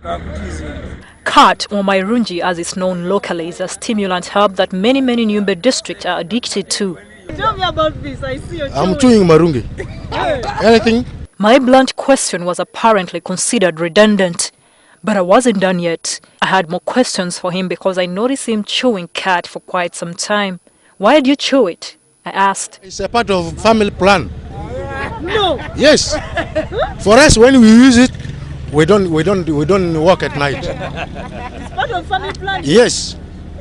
Kat, or Mairunji as it's known locally, is a stimulant herb that many Nyumbe districts are addicted to. Tell me about this. I see you're I'm chewing marungi. Anything? My blunt question was apparently considered redundant, but I wasn't done yet. I had more questions for him because I noticed him chewing cat for quite some time. Why did you chew it? I asked. It's a part of family plan. No. Yes. For us, when we use it, we don't work at night. It's part of family plan. Yes.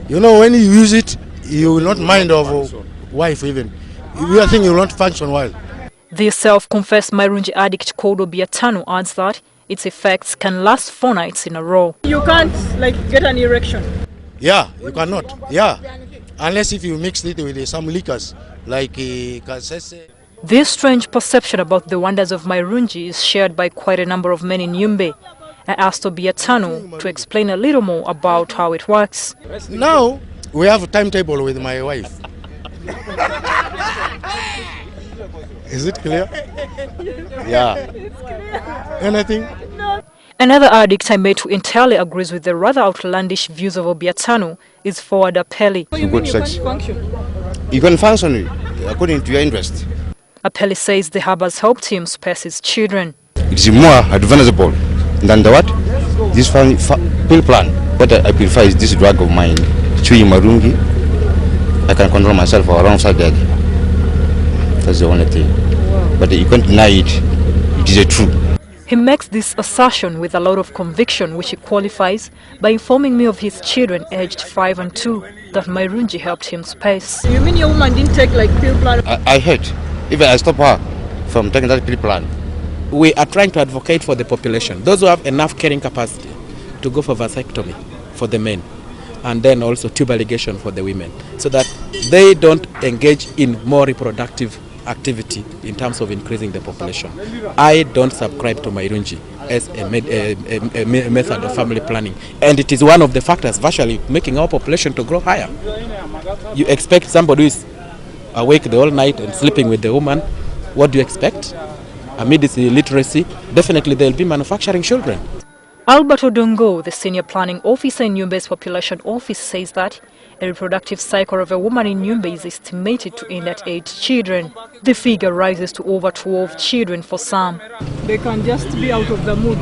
You know, when you use it, you will not mind of wife even. I think you will not function well. The self-confessed Mairunji addict called Obiatano adds that its effects can last 4 nights in a row. You can't get an erection. Yeah, you cannot. Yeah, unless if you mix it with some liquors like kasese. This strange perception about the wonders of Mairunji is shared by quite a number of men in Nyumbe. I asked Obiatano to explain a little more about how it works. Now we have a timetable with my wife. Is it clear? Yeah. Anything? No. Another addict I met who entirely agrees with the rather outlandish views of Obiatano is Forward Apeli. So you mean you can't function? You can function according to your interest. Apeli says the herb has helped him space his children. It is more advisable than the what? This pill plan. What I prefer is this drug of mine, chewing marungi. I can control myself for around 5 days. That's the only thing. Wow. But you can't deny it. It is a truth. He makes this assertion with a lot of conviction, which he qualifies by informing me of his children aged 5 and 2 that Mairunji helped him space. You mean your woman didn't take pill plan? I hate. Even I stop her from taking that pill plan. We are trying to advocate for the population, those who have enough carrying capacity to go for vasectomy for the men, and then also tube ligation for the women, so that they don't engage in more reproductive activity in terms of increasing the population. I don't subscribe to Mairunji as a method of family planning, and it is one of the factors virtually making our population to grow higher. You expect somebody who is awake the whole night and sleeping with the woman. What do you expect? Amidst illiteracy, definitely there will be manufacturing children. Alberto Dongo, the senior planning officer in Nyumbe's population office, says that a reproductive cycle of a woman in Nyumbe is estimated to end at 8 children. The figure rises to over 12 children for some. They can just be out of the mood.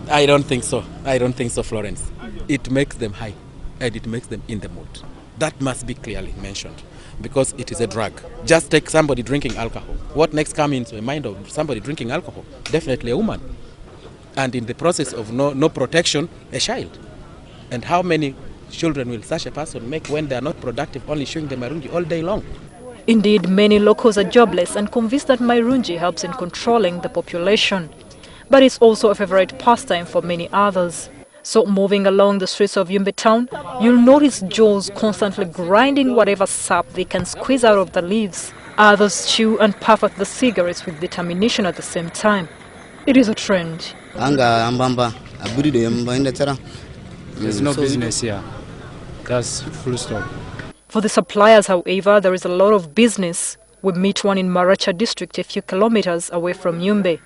I don't think so. I don't think so, Florence. It makes them high and it makes them in the mood. That must be clearly mentioned because it is a drug. Just take somebody drinking alcohol. What next comes into the mind of somebody drinking alcohol? Definitely a woman. And in the process of no protection, a child. And how many children will such a person make when they are not productive, only showing the Mairunji all day long? Indeed, many locals are jobless and convinced that Mairunji helps in controlling the population. But it's also a favorite pastime for many others. So moving along the streets of Yumbe town, you'll notice jaws constantly grinding whatever sap they can squeeze out of the leaves. Others chew and puff at the cigarettes with determination at the same time. It is a trend. There's no business here. That's full stop. For the suppliers, however, there is a lot of business. We meet one in Maracha district a few kilometers away from Yumbe.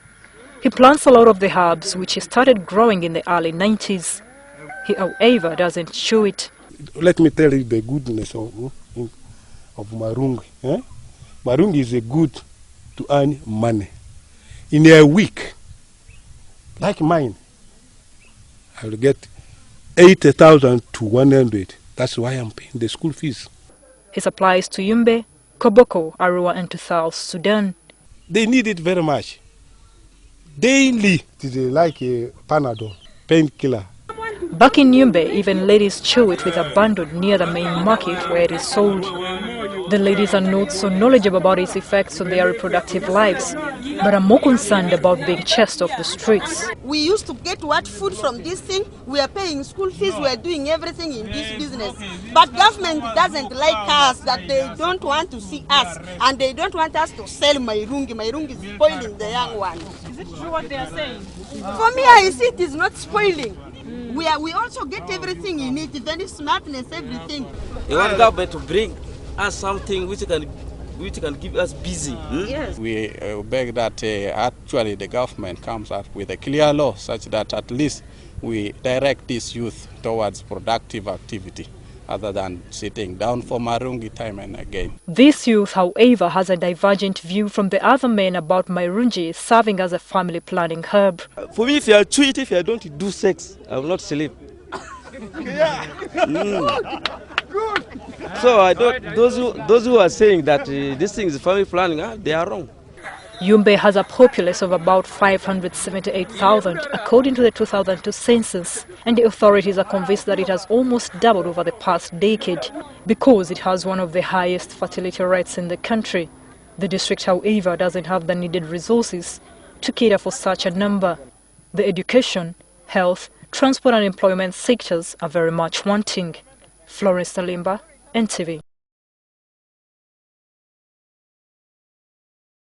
He plants a lot of the herbs which he started growing in the early 90s. He, however, doesn't chew it. Let me tell you the goodness of marungi. Marungi is a good to earn money. In a week, like mine, I will get 80,000 to 100. That's why I'm paying the school fees. He supplies to Yumbe, Koboko, Arua and to South Sudan. They need it very much. Daily, it is like a Panadol, painkiller. Back in Nyumbe, even ladies chew it with abandon near the main market where it is sold. The ladies are not so knowledgeable about its effects on their reproductive lives, but are more concerned about being chased off the streets. We used to get food from this thing. We are paying school fees. We are doing everything in this business. But government doesn't like us, that they don't want to see us, and they don't want us to sell Mairungi. Mairungi is spoiling the young ones. Is it true what they are saying? For me, I see it is not spoiling. We also get everything in it, very smartness, everything. They want government to bring us something which can keep us busy. Yes. We beg that actually the government comes up with a clear law such that at least we direct this youth towards productive activity other than sitting down for Marungi time and again. This youth, however, has a divergent view from the other men about Marungi serving as a family planning herb. For me, if you are sweet, if you don't do sex, I will not sleep. So I don't. Those who are saying that this thing is family planning, they are wrong. Yumbe has a populace of about 578,000 according to the 2002 census, and the authorities are convinced that it has almost doubled over the past decade because it has one of the highest fertility rates in the country. The district, however, doesn't have the needed resources to cater for such a number. The education, health, transport and employment sectors are very much wanting. Florence Talimba, NTV.